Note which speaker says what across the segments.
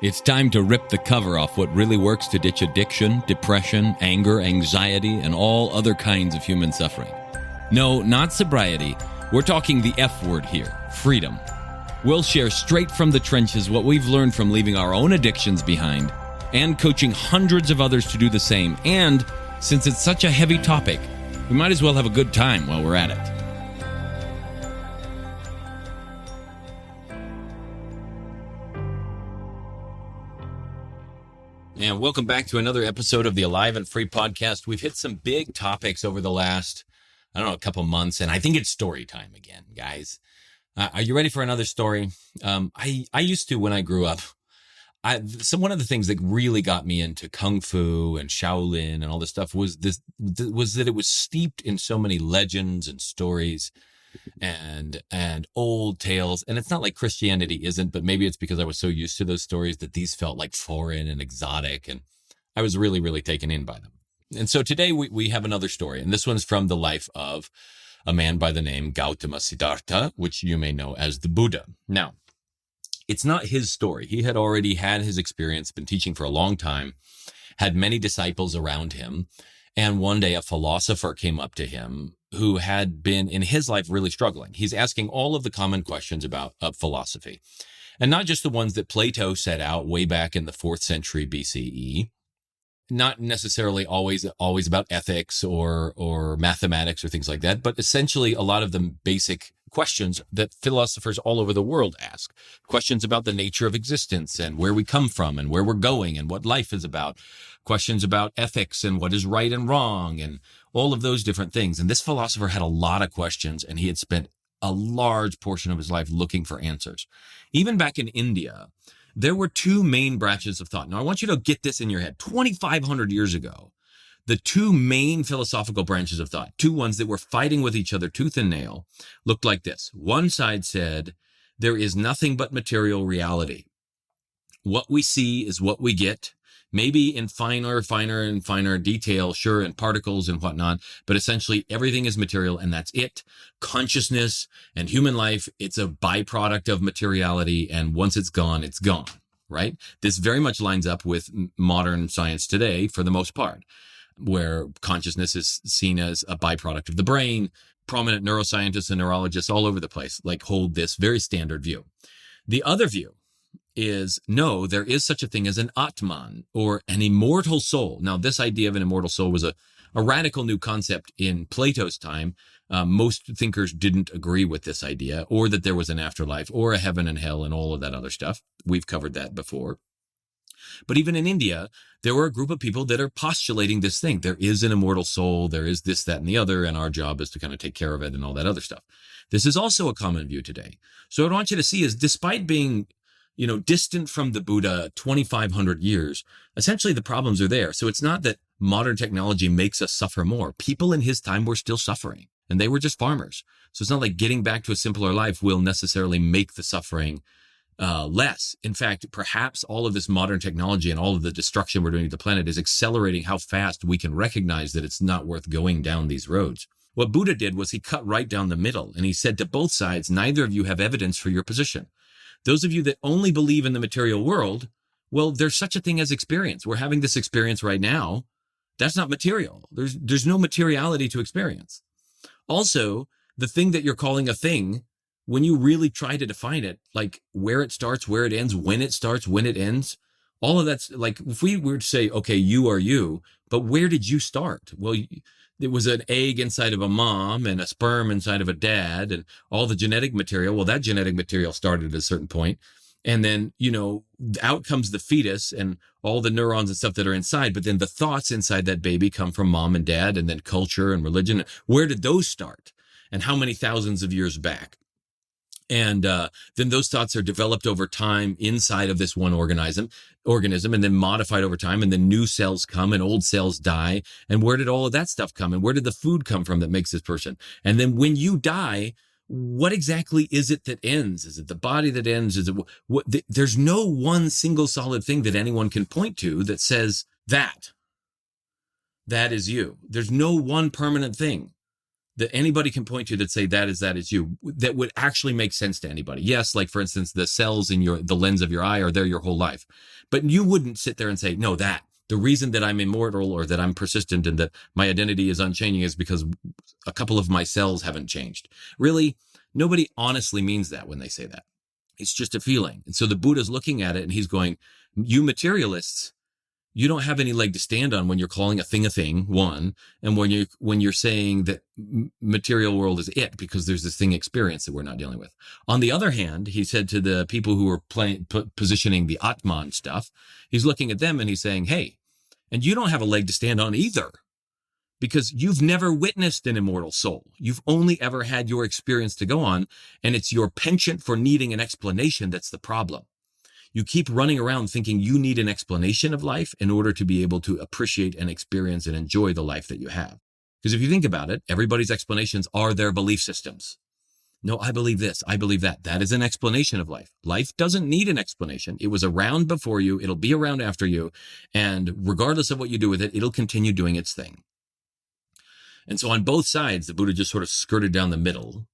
Speaker 1: It's time to rip the cover off what really works to ditch addiction, depression, anger, anxiety, and all other kinds of human suffering. No, not sobriety. We're talking the F word here, freedom. We'll share straight from the trenches what we've learned from leaving our own addictions behind and coaching hundreds of others to do the same. And since it's such a heavy topic, we might as well have a good time while we're at it. And welcome back to another episode of the Alive and Free podcast. We've hit some big topics over the last, a couple months, and I think it's story time again, guys. Are you ready for another story? I used to, when I grew up, one of the things that really got me into Kung Fu and Shaolin and all this stuff was that it was steeped in so many legends and stories and old tales. And it's not like Christianity isn't, but maybe it's because I was so used to those stories that these felt like foreign and exotic, and I was really, really taken in by them. And so today we have another story, and this one's from the life of a man by the name Gautama Siddhartha, which you may know as the Buddha. Now, it's not his story. He had already had his experience, been teaching for a long time, had many disciples around him, and one day a philosopher came up to him who had been in his life really struggling. He's asking all of the common questions about philosophy, and not just the ones that Plato set out way back in the 4th century BCE, not necessarily always about ethics or mathematics or things like that, but essentially a lot of the basic questions that philosophers all over the world ask. Questions about the nature of existence and where we come from and where we're going and what life is about. Questions about ethics and what is right and wrong and all of those different things. And this philosopher had a lot of questions, and he had spent a large portion of his life looking for answers. Even back in India, there were two main branches of thought. Now, I want you to get this in your head. 2,500 years ago, the two main philosophical branches of thought, two ones that were fighting with each other tooth and nail, looked like this. One side said, there is nothing but material reality. What we see is what we get, maybe in finer and finer detail, sure, and particles and whatnot, but essentially everything is material and that's it. Consciousness and human life, it's a byproduct of materiality, and once it's gone, right? This very much lines up with modern science today for the most part, where consciousness is seen as a byproduct of the brain. Prominent neuroscientists and neurologists all over the place hold this very standard view. The other view is, no, there is such a thing as an Atman, or an immortal soul. Now, this idea of an immortal soul was a radical new concept in Plato's time. Most thinkers didn't agree with this idea, or that there was an afterlife, or a heaven and hell, and all of that other stuff. We've covered that before. But even in India, there were a group of people that are postulating this thing. There is an immortal soul, there is this, that, and the other, and our job is to kind of take care of it and all that other stuff. This is also a common view today. So what I want you to see is, despite being distant from the Buddha 2,500 years, essentially the problems are there. So it's not that modern technology makes us suffer more. People in his time were still suffering, and they were just farmers. So it's not like getting back to a simpler life will necessarily make the suffering less. In fact, perhaps all of this modern technology and all of the destruction we're doing to the planet is accelerating how fast we can recognize that it's not worth going down these roads. What Buddha did was he cut right down the middle, and he said to both sides, neither of you have evidence for your position. Those of you that only believe in the material world, well, there's such a thing as experience. We're having this experience right now. That's not material. There's no materiality to experience. Also, the thing that you're calling a thing, when you really try to define it, like where it starts, where it ends, when it starts, when it ends, all of that's like, if we were to say, okay, you are you, but where did you start? Well, it was an egg inside of a mom and a sperm inside of a dad and all the genetic material. Well, that genetic material started at a certain point. And then, out comes the fetus and all the neurons and stuff that are inside. But then the thoughts inside that baby come from mom and dad, and then culture and religion. Where did those start? And how many thousands of years back? And then those thoughts are developed over time inside of this one organism, and then modified over time, and then new cells come and old cells die. And where did all of that stuff come? And where did the food come from that makes this person? And then when you die, what exactly is it that ends? Is it the body that ends? Is it there's no one single solid thing that anyone can point to that says that is you. There's no one permanent thing. that anybody can point to that say that is you, that would actually make sense to anybody. Yes, like for instance, the cells in the lens of your eye are there your whole life. But you wouldn't sit there and say, no, that the reason that I'm immortal or that I'm persistent and that my identity is unchanging is because a couple of my cells haven't changed. Really, nobody honestly means that when they say that. It's just a feeling. And so the Buddha's looking at it and he's going, you materialists, you don't have any leg to stand on when you're calling a thing, one, and when you're saying that material world is it, because there's this thing experience that we're not dealing with. On the other hand, he said to the people who were positioning the Atman stuff, he's looking at them and he's saying, hey, and you don't have a leg to stand on either, because you've never witnessed an immortal soul. You've only ever had your experience to go on, and it's your penchant for needing an explanation that's the problem. You keep running around thinking you need an explanation of life in order to be able to appreciate and experience and enjoy the life that you have. Because if you think about it, everybody's explanations are their belief systems. No, I believe this, I believe that. That is an explanation of life. Life doesn't need an explanation. It was around before you. It'll be around after you. And regardless of what you do with it, it'll continue doing its thing. And so on both sides, the Buddha just sort of skirted down the middle.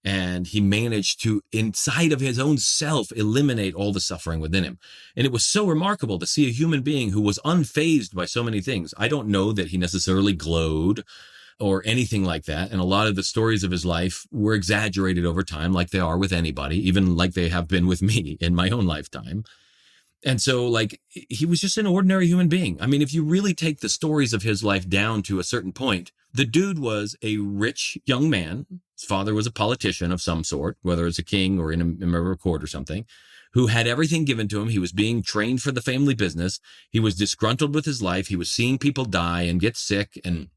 Speaker 1: And he managed to, inside of his own self, eliminate all the suffering within him. And it was so remarkable to see a human being who was unfazed by so many things. I don't know that he necessarily glowed or anything like that. And a lot of the stories of his life were exaggerated over time, like they are with anybody, even like they have been with me in my own lifetime. And so, like, he was just an ordinary human being. I mean, if you really take the stories of his life down to a certain point, the dude was a rich young man. His father was a politician of some sort, whether it's a king or in a member of court or something, who had everything given to him. He was being trained for the family business. He was disgruntled with his life. He was seeing people die and get sick and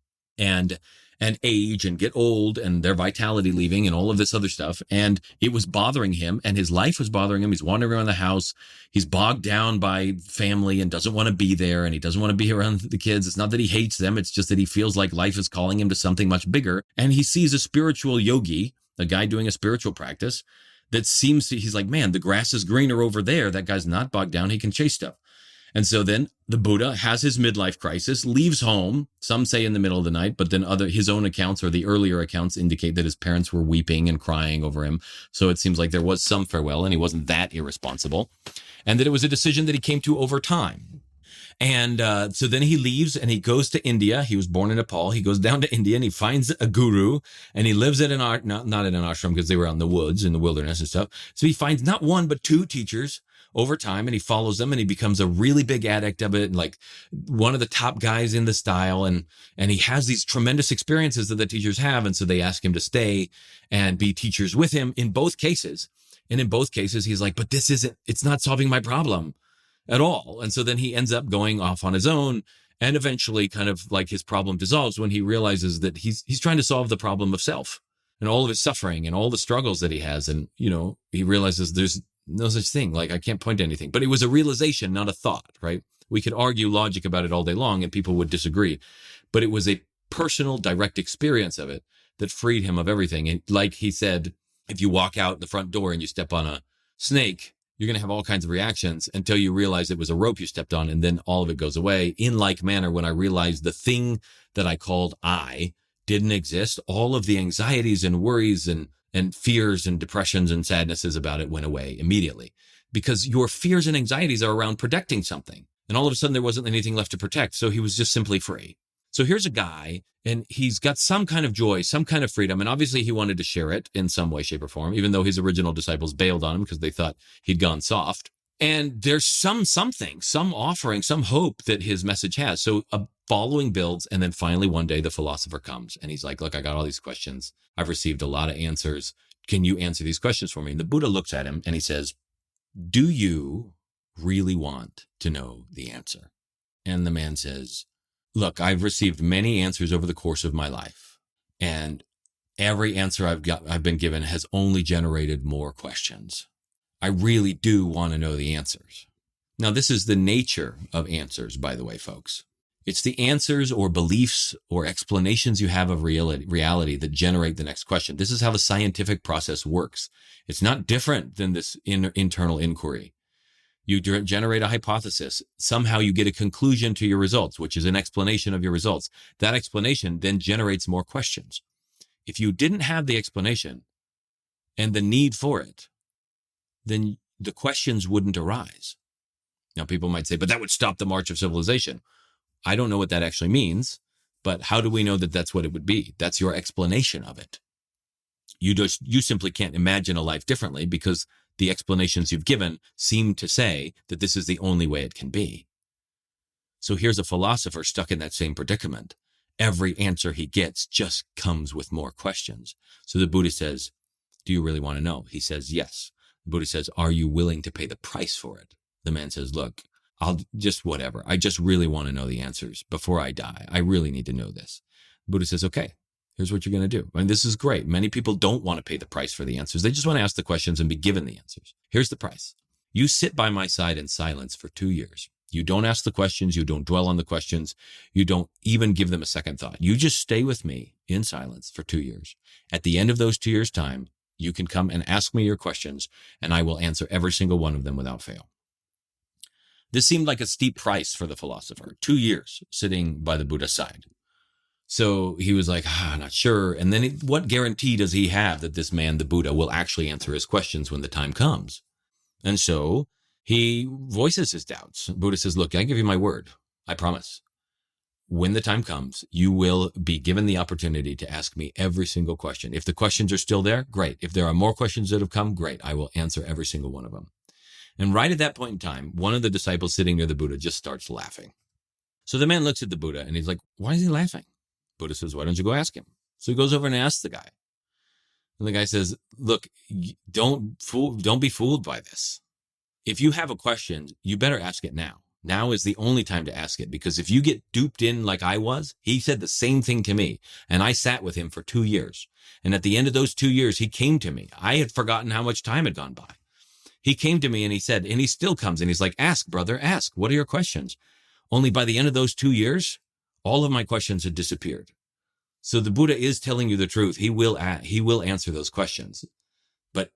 Speaker 1: age and get old and their vitality leaving and all of this other stuff. And it was bothering him and his life was bothering him. He's wandering around the house. He's bogged down by family and doesn't want to be there. And he doesn't want to be around the kids. It's not that he hates them. It's just that he feels like life is calling him to something much bigger. And he sees a spiritual yogi, a guy doing a spiritual practice that seems to, he's like, man, the grass is greener over there. That guy's not bogged down. He can chase stuff. And so then the Buddha has his midlife crisis, leaves home, some say in the middle of the night, but then his own accounts or the earlier accounts indicate that his parents were weeping and crying over him. So it seems like there was some farewell and he wasn't that irresponsible, and that it was a decision that he came to over time. And so then he leaves and he goes to India. He was born in Nepal. He goes down to India and he finds a guru and he lives at not in an ashram because they were out in the woods, in the wilderness and stuff. So he finds not one, but two teachers over time, and he follows them and he becomes a really big addict of it, and like one of the top guys in the style. And he has these tremendous experiences that the teachers have. And so they ask him to stay and be teachers with him in both cases. And in both cases, he's like, but it's not solving my problem at all. And so then he ends up going off on his own, and eventually kind of like his problem dissolves when he realizes that he's trying to solve the problem of self and all of his suffering and all the struggles that he has. And, he realizes there's no such thing. Like, I can't point to anything, but it was a realization, not a thought, right? We could argue logic about it all day long and people would disagree, but it was a personal, direct experience of it that freed him of everything. And like he said, if you walk out the front door and you step on a snake, you're going to have all kinds of reactions until you realize it was a rope you stepped on, and then all of it goes away. In like manner, when I realized the thing that I called I didn't exist, all of the anxieties and worries and fears and depressions and sadnesses about it went away immediately, because your fears and anxieties are around protecting something. And all of a sudden there wasn't anything left to protect. So he was just simply free. So here's a guy, and he's got some kind of joy, some kind of freedom. And obviously he wanted to share it in some way, shape, or form, even though his original disciples bailed on him because they thought he'd gone soft. And there's some offering, some hope that his message has. So a following builds. And then finally one day the philosopher comes and he's like, look, I got all these questions. I've received a lot of answers. Can you answer these questions for me? And the Buddha looks at him and he says, do you really want to know the answer? And the man says, look, I've received many answers over the course of my life, and every answer I've been given has only generated more questions. I really do want to know the answers. Now, this is the nature of answers, by the way, folks. It's the answers or beliefs or explanations you have of reality that generate the next question. This is how the scientific process works. It's not different than this internal inquiry. You generate a hypothesis. Somehow you get a conclusion to your results, which is an explanation of your results. That explanation then generates more questions. If you didn't have the explanation and the need for it, then the questions wouldn't arise. Now, people might say, but that would stop the march of civilization. I don't know what that actually means, but how do we know that that's what it would be? That's your explanation of it. You simply can't imagine a life differently because the explanations you've given seem to say that this is the only way it can be. So here's a philosopher stuck in that same predicament. Every answer he gets just comes with more questions. So the Buddha says, do you really want to know? He says, yes. The Buddha says, are you willing to pay the price for it? The man says, look, I'll just whatever. I just really want to know the answers before I die. I really need to know this. The Buddha says, okay, here's what you're going to do. And this is great. Many people don't want to pay the price for the answers. They just want to ask the questions and be given the answers. Here's the price. You sit by my side in silence for 2 years. You don't ask the questions. You don't dwell on the questions. You don't even give them a second thought. You just stay with me in silence for 2 years. At the end of those 2 years' time, you can come and ask me your questions, and I will answer every single one of them without fail. This seemed like a steep price for the philosopher, 2 years sitting by the Buddha's side. So he was like, not sure. And then what guarantee does he have that this man, the Buddha, will actually answer his questions when the time comes? And so he voices his doubts. Buddha says, look, I give you my word. I promise. When the time comes, you will be given the opportunity to ask me every single question. If the questions are still there, great. If there are more questions that have come, great. I will answer every single one of them. And right at that point in time, one of the disciples sitting near the Buddha just starts laughing. So the man looks at the Buddha and he's like, why is he laughing? Buddha says, why don't you go ask him? So he goes over and asks the guy. And the guy says, look, don't be fooled by this. If you have a question, you better ask it now. Now is the only time to ask it, because if you get duped in like I was, he said the same thing to me. And I sat with him for 2 years. And at the end of those 2 years, he came to me. I had forgotten how much time had gone by. He came to me and he said, and he still comes and he's like, ask, brother, ask. What are your questions? Only by the end of those 2 years, all of my questions had disappeared. So the Buddha is telling you the truth. He will answer those questions, but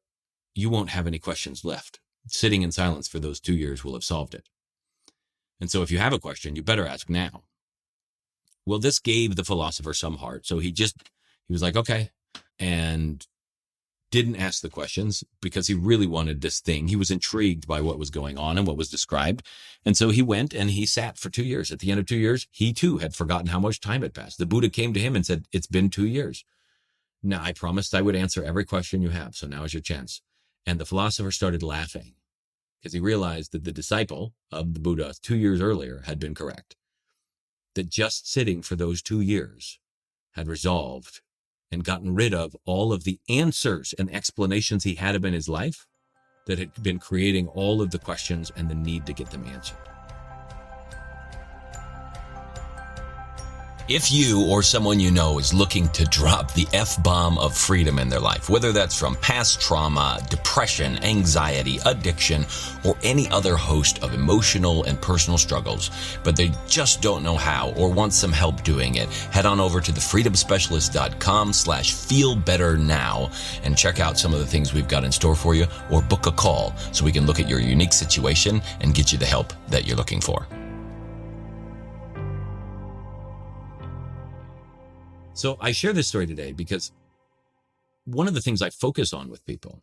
Speaker 1: you won't have any questions left. Sitting in silence for those 2 years will have solved it. And so if you have a question, you better ask now. Well, this gave the philosopher some heart. So he was like, okay, and didn't ask the questions because he really wanted this thing. He was intrigued by what was going on and what was described. And so he went and he sat for 2 years. At the end of 2 years, he too had forgotten how much time had passed. The Buddha came to him and said, it's been 2 years. Now, I promised I would answer every question you have. So now is your chance. And the philosopher started laughing because he realized that the disciple of the Buddha 2 years earlier had been correct. That just sitting for those 2 years had resolved and gotten rid of all of the answers and explanations he had in his life that had been creating all of the questions and the need to get them answered. If you or someone you know is looking to drop the F-bomb of freedom in their life, whether that's from past trauma, depression, anxiety, addiction, or any other host of emotional and personal struggles, but they just don't know how or want some help doing it, head on over to thefreedomspecialist.com/feelbetternow and check out some of the things we've got in store for you, or book a call so we can look at your unique situation and get you the help that you're looking for. So I share this story today because one of the things I focus on with people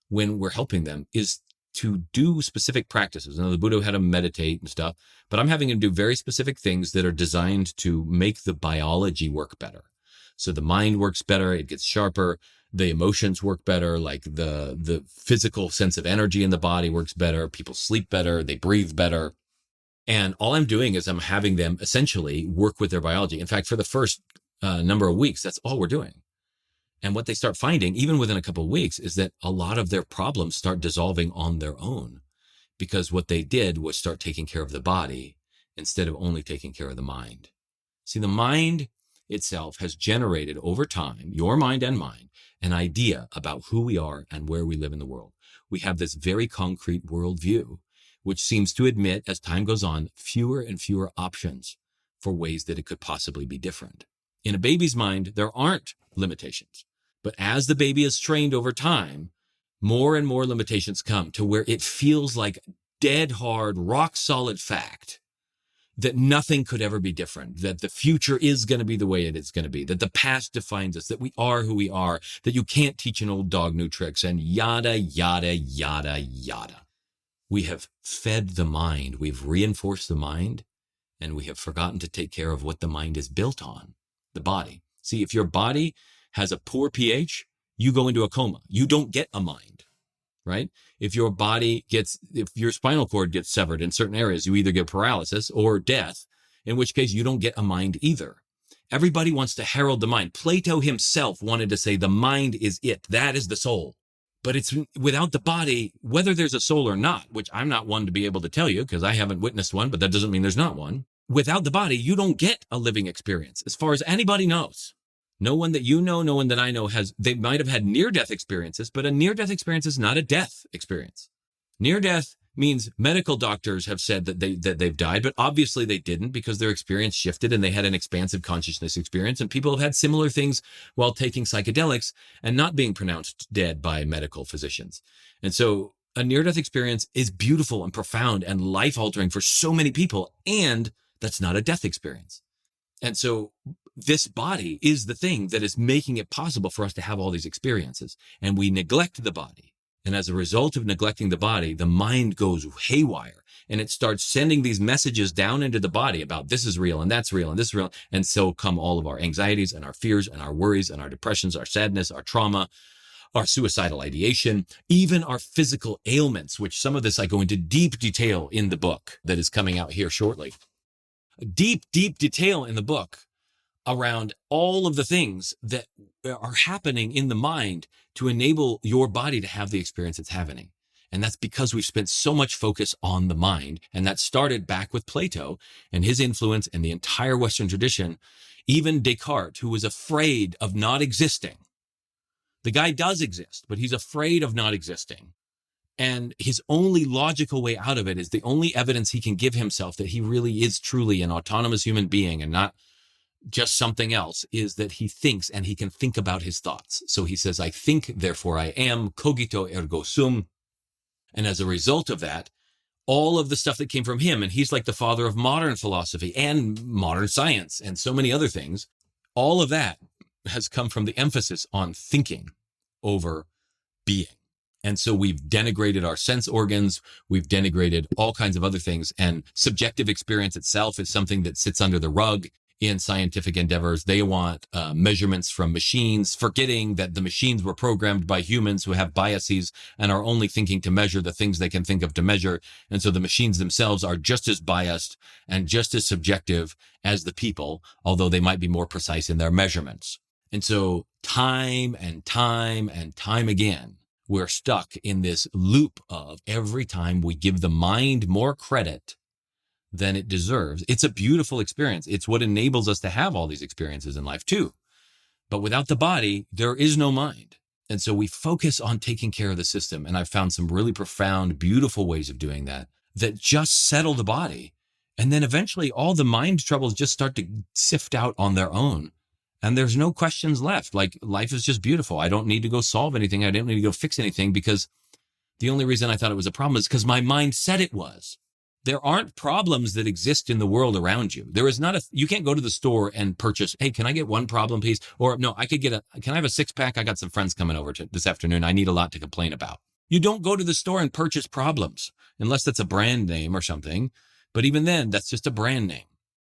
Speaker 1: when we're helping them is to do specific practices. Now, the Buddha had them meditate and stuff, but I'm having them do very specific things that are designed to make the biology work better. So the mind works better, it gets sharper, the emotions work better, like the physical sense of energy in the body works better, people sleep better, they breathe better. And all I'm doing is I'm having them essentially work with their biology. In fact, for the first number of weeks, that's all we're doing. And what they start finding, even within a couple of weeks, is that a lot of their problems start dissolving on their own, because what they did was start taking care of the body instead of only taking care of the mind. See, the mind itself has generated over time, your mind and mine, an idea about who we are and where we live in the world. We have this very concrete worldview, which seems to admit, as time goes on, fewer and fewer options for ways that it could possibly be different. In a baby's mind, there aren't limitations. But as the baby is trained over time, more and more limitations come to where it feels like dead hard, rock solid fact that nothing could ever be different, that the future is going to be the way it is going to be, that the past defines us, that we are who we are, that you can't teach an old dog new tricks, and yada, yada, yada, yada. We have fed the mind, we've reinforced the mind, and we have forgotten to take care of what the mind is built on, the body. See, if your body has a poor pH, you go into a coma. You don't get a mind, right? If your spinal cord gets severed in certain areas, you either get paralysis or death, in which case you don't get a mind either. Everybody wants to herald the mind. Plato himself wanted to say the mind is it. That is the soul. But it's without the body, whether there's a soul or not, which I'm not one to be able to tell you because I haven't witnessed one, but that doesn't mean there's not one. Without the body, you don't get a living experience as far as anybody knows. No one that you know, no one that I know they might have had near-death experiences, but a near-death experience is not a death experience. Near-death means medical doctors have said that they've died, but obviously they didn't because their experience shifted and they had an expansive consciousness experience. And people have had similar things while taking psychedelics and not being pronounced dead by medical physicians. And so a near-death experience is beautiful and profound and life-altering for so many people, and that's not a death experience. And so this body is the thing that is making it possible for us to have all these experiences, and we neglect the body. And as a result of neglecting the body, the mind goes haywire and it starts sending these messages down into the body about this is real and that's real and this is real. And so come all of our anxieties and our fears and our worries and our depressions, our sadness, our trauma, our suicidal ideation, even our physical ailments, which some of this I go into deep detail in the book that is coming out here shortly. Deep detail in the book around all of the things that are happening in the mind to enable your body to have the experience it's having. And that's because we've spent so much focus on the mind. And that started back with Plato and his influence and the entire Western tradition. Even Descartes, who was afraid of not existing. The guy does exist, but he's afraid of not existing. And his only logical way out of it is the only evidence he can give himself that he really is truly an autonomous human being and not just something else, is that he thinks and he can think about his thoughts. So he says, I think, therefore I am, cogito ergo sum. And as a result of that, all of the stuff that came from him, and he's like the father of modern philosophy and modern science and so many other things, all of that has come from the emphasis on thinking over being. And so we've denigrated our sense organs, we've denigrated all kinds of other things, and subjective experience itself is something that sits under the rug in scientific endeavors. They want measurements from machines, forgetting that the machines were programmed by humans who have biases and are only thinking to measure the things they can think of to measure. And so the machines themselves are just as biased and just as subjective as the people, although they might be more precise in their measurements. And so time and time and time again, we're stuck in this loop of every time we give the mind more credit than it deserves. It's a beautiful experience. It's what enables us to have all these experiences in life too. But without the body, there is no mind. And so we focus on taking care of the system. And I've found some really profound, beautiful ways of doing that just settle the body. And then eventually all the mind troubles just start to sift out on their own. And there's no questions left. Like, life is just beautiful. I don't need to go solve anything. I don't need to go fix anything, because the only reason I thought it was a problem is because my mind said it was. There aren't problems that exist in the world around you. There is not you can't go to the store and purchase, hey, can I get one problem, please? Or no, can I have a 6-pack? I got some friends coming over this afternoon. I need a lot to complain about. You don't go to the store and purchase problems unless that's a brand name or something. But even then, that's just a brand name.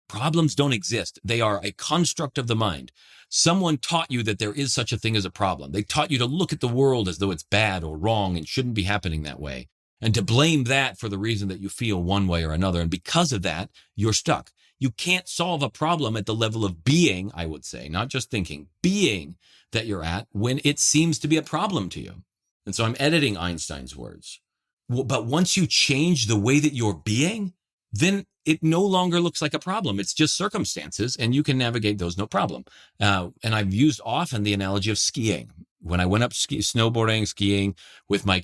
Speaker 1: Problems don't exist. They are a construct of the mind. Someone taught you that there is such a thing as a problem. They taught you to look at the world as though it's bad or wrong and shouldn't be happening that way, and to blame that for the reason that you feel one way or another. And because of that, you're stuck. You can't solve a problem at the level of being, I would say, not just thinking, being that you're at when it seems to be a problem to you. And so I'm editing Einstein's words. But once you change the way that you're being, then it no longer looks like a problem. It's just circumstances, and you can navigate those no problem. And I've used often the analogy of skiing. When I went up snowboarding, skiing with my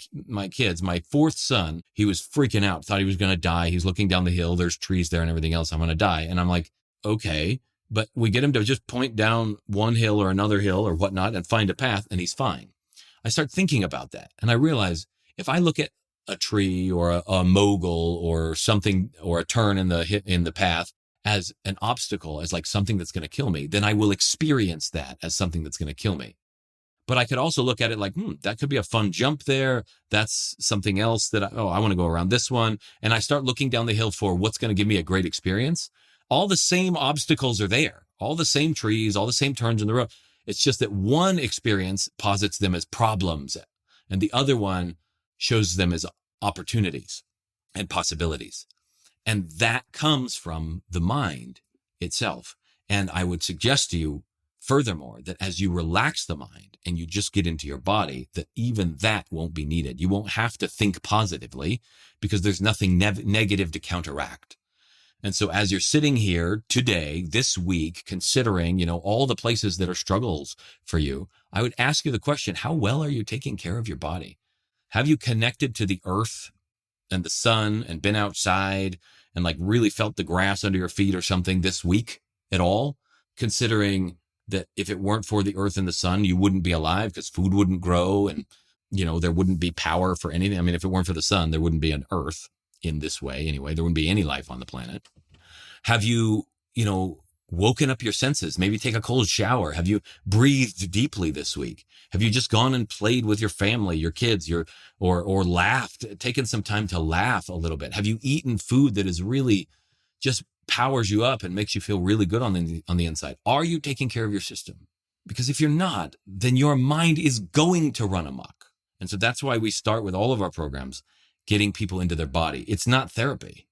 Speaker 1: kids, my 4th son, he was freaking out, thought he was going to die. He's looking down the hill. There's trees there and everything else. I'm going to die. And I'm like, okay. But we get him to just point down one hill or another hill or whatnot and find a path, and he's fine. I start thinking about that. And I realize if I look at a tree or a mogul or something or a turn in the path, as an obstacle, as like something that's going to kill me, then I will experience that as something that's going to kill me. But I could also look at it like, that could be a fun jump there. That's something else that I want to go around this one. And I start looking down the hill for what's going to give me a great experience. All the same obstacles are there, all the same trees, all the same turns in the road. It's just that one experience posits them as problems and the other one shows them as opportunities and possibilities. And that comes from the mind itself. And I would suggest to you, furthermore, that as you relax the mind and you just get into your body, that even that won't be needed. You won't have to think positively because there's nothing negative to counteract. And so as you're sitting here today, this week, considering, all the places that are struggles for you, I would ask you the question, how well are you taking care of your body? Have you connected to the earth and the sun and been outside and like really felt the grass under your feet or something this week at all? Considering that if it weren't for the earth and the sun, you wouldn't be alive because food wouldn't grow and, there wouldn't be power for anything. I mean, if it weren't for the sun, there wouldn't be an earth in this way anyway. There wouldn't be any life on the planet. Have you, woken up your senses? Maybe take a cold shower. Have you breathed deeply this week? Have you just gone and played with your family, your kids, or laughed, taken some time to laugh a little bit? Have you eaten food that is really just powers you up and makes you feel really good on the inside? Are you taking care of your system? Because if you're not, then your mind is going to run amok. And so that's why we start with all of our programs, getting people into their body. It's not therapy.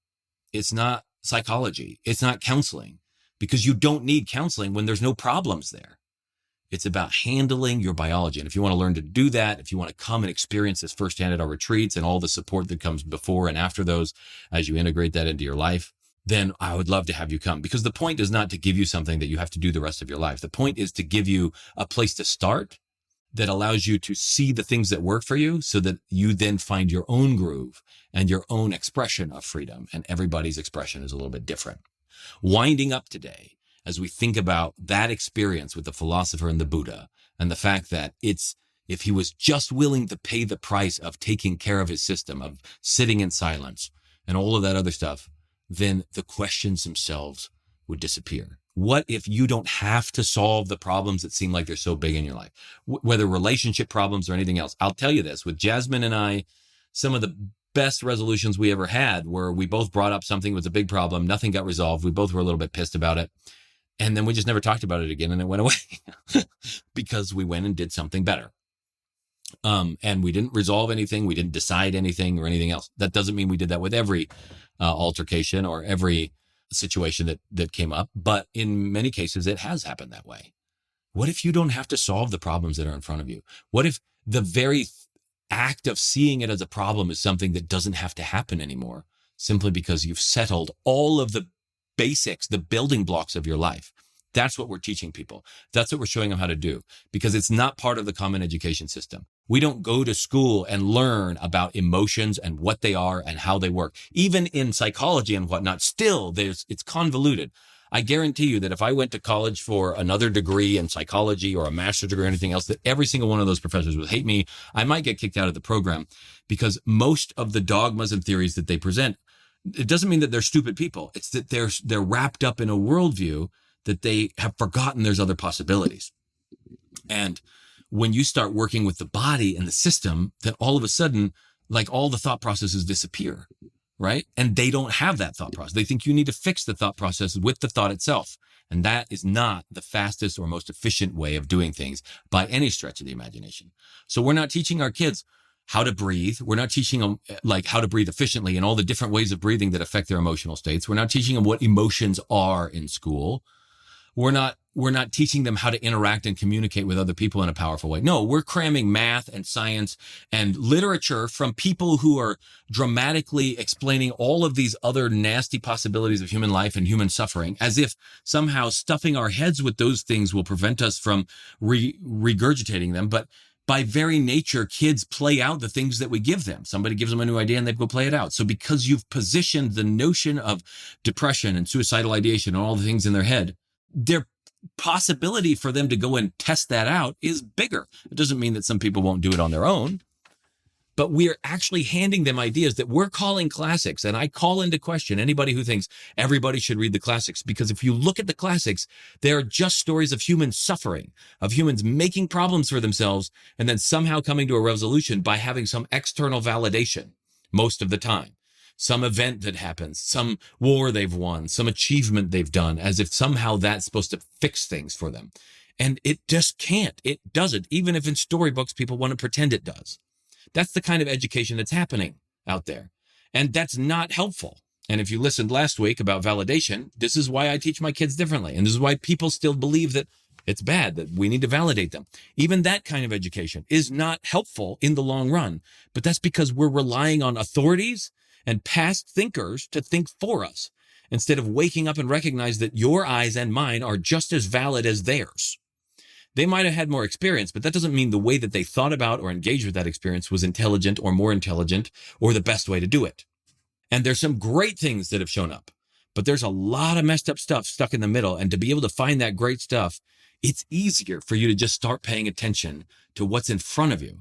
Speaker 1: It's not psychology. It's not counseling, because you don't need counseling when there's no problems there. It's about handling your biology. And if you want to learn to do that, if you want to come and experience this firsthand at our retreats and all the support that comes before and after those, as you integrate that into your life, then I would love to have you come, because the point is not to give you something that you have to do the rest of your life. The point is to give you a place to start that allows you to see the things that work for you so that you then find your own groove and your own expression of freedom. And everybody's expression is a little bit different. Winding up today, as we think about that experience with the philosopher and the Buddha, and the fact that if he was just willing to pay the price of taking care of his system, of sitting in silence and all of that other stuff, then the questions themselves would disappear. What if you don't have to solve the problems that seem like they're so big in your life, whether relationship problems or anything else? I'll tell you this, with Jasmine and I, some of the best resolutions we ever had were we both brought up something was a big problem. Nothing got resolved. We both were a little bit pissed about it. And then we just never talked about it again, and it went away because we went and did something better. And we didn't resolve anything. We didn't decide anything or anything else. That doesn't mean we did that with every altercation or every situation that came up. But in many cases, it has happened that way. What if you don't have to solve the problems that are in front of you? What if the very act of seeing it as a problem is something that doesn't have to happen anymore, simply because you've settled all of the basics, the building blocks of your life? That's what we're teaching people. That's what we're showing them how to do, because it's not part of the common education system. We don't go to school and learn about emotions and what they are and how they work. Even in psychology and whatnot, still it's convoluted. I guarantee you that if I went to college for another degree in psychology or a master's degree or anything else, that every single one of those professors would hate me. I might get kicked out of the program, because most of the dogmas and theories that they present, it doesn't mean that they're stupid people. It's that they're wrapped up in a worldview that they have forgotten there's other possibilities. And when you start working with the body and the system, then all of a sudden, like, all the thought processes disappear, right? And they don't have that thought process. They think you need to fix the thought process with the thought itself. And that is not the fastest or most efficient way of doing things by any stretch of the imagination. So we're not teaching our kids how to breathe. We're not teaching them like how to breathe efficiently and all the different ways of breathing that affect their emotional states. We're not teaching them what emotions are in school. We're not teaching them how to interact and communicate with other people in a powerful way. No, we're cramming math and science and literature from people who are dramatically explaining all of these other nasty possibilities of human life and human suffering, as if somehow stuffing our heads with those things will prevent us from regurgitating them. But by very nature, kids play out the things that we give them. Somebody gives them a new idea and they go play it out. So because you've positioned the notion of depression and suicidal ideation and all the things in their head, their possibility for them to go and test that out is bigger. It doesn't mean that some people won't do it on their own, but we're actually handing them ideas that we're calling classics. And I call into question anybody who thinks everybody should read the classics, because if you look at the classics, they are just stories of human suffering, of humans making problems for themselves and then somehow coming to a resolution by having some external validation most of the time. Some event that happens, some war they've won, some achievement they've done, as if somehow that's supposed to fix things for them. And it just can't. It doesn't, even if in storybooks people want to pretend it does. That's the kind of education that's happening out there. And that's not helpful. And if you listened last week about validation, this is why I teach my kids differently. And this is why people still believe that it's bad, that we need to validate them. Even that kind of education is not helpful in the long run. But that's because we're relying on authorities and past thinkers to think for us, instead of waking up and recognize that your eyes and mine are just as valid as theirs. They might have had more experience, but that doesn't mean the way that they thought about or engaged with that experience was intelligent or more intelligent or the best way to do it. And there's some great things that have shown up, but there's a lot of messed up stuff stuck in the middle. And to be able to find that great stuff, it's easier for you to just start paying attention to what's in front of you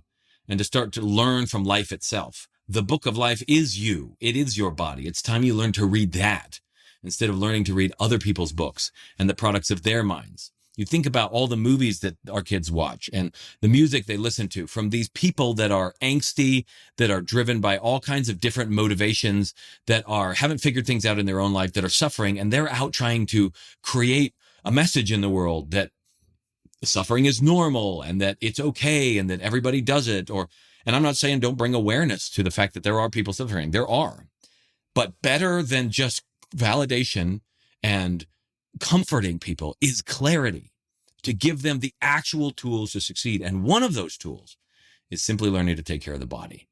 Speaker 1: and to start to learn from life itself. The book of life is you. It is your body. It's time you learn to read that instead of learning to read other people's books and the products of their minds. You think about all the movies that our kids watch and the music they listen to from these people that are angsty, that are driven by all kinds of different motivations, that haven't figured things out in their own life, that are suffering, and they're out trying to create a message in the world that suffering is normal and that it's okay and that everybody does it. And I'm not saying don't bring awareness to the fact that there are people suffering. There are. But better than just validation and comforting people is clarity, to give them the actual tools to succeed. And one of those tools is simply learning to take care of the body.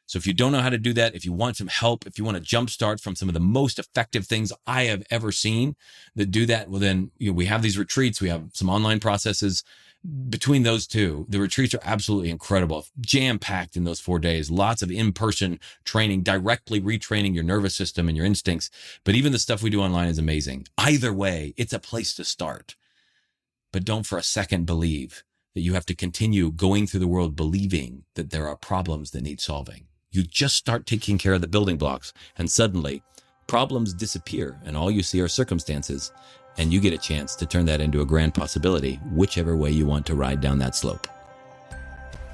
Speaker 1: So if you don't know how to do that, if you want some help, if you want to jumpstart from some of the most effective things I have ever seen that do that, well, then we have these retreats. We have some online processes. Between those two, the retreats are absolutely incredible, jam-packed in those 4 days, lots of in-person training, directly retraining your nervous system and your instincts. But even the stuff we do online is amazing. Either way, it's a place to start. But don't for a second believe that you have to continue going through the world believing that there are problems that need solving. You just start taking care of the building blocks, and suddenly problems disappear, and all you see are circumstances. And you get a chance to turn that into a grand possibility, whichever way you want to ride down that slope.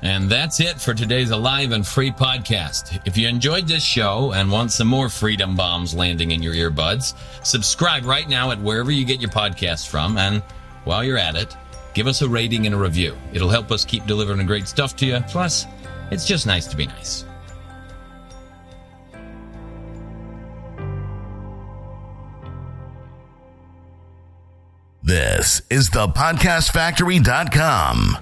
Speaker 1: And that's it for today's Alive and Free podcast. If you enjoyed this show and want some more freedom bombs landing in your earbuds, subscribe right now at wherever you get your podcasts from. And while you're at it, give us a rating and a review. It'll help us keep delivering great stuff to you. Plus, it's just nice to be nice.
Speaker 2: This is thepodcastfactory.com.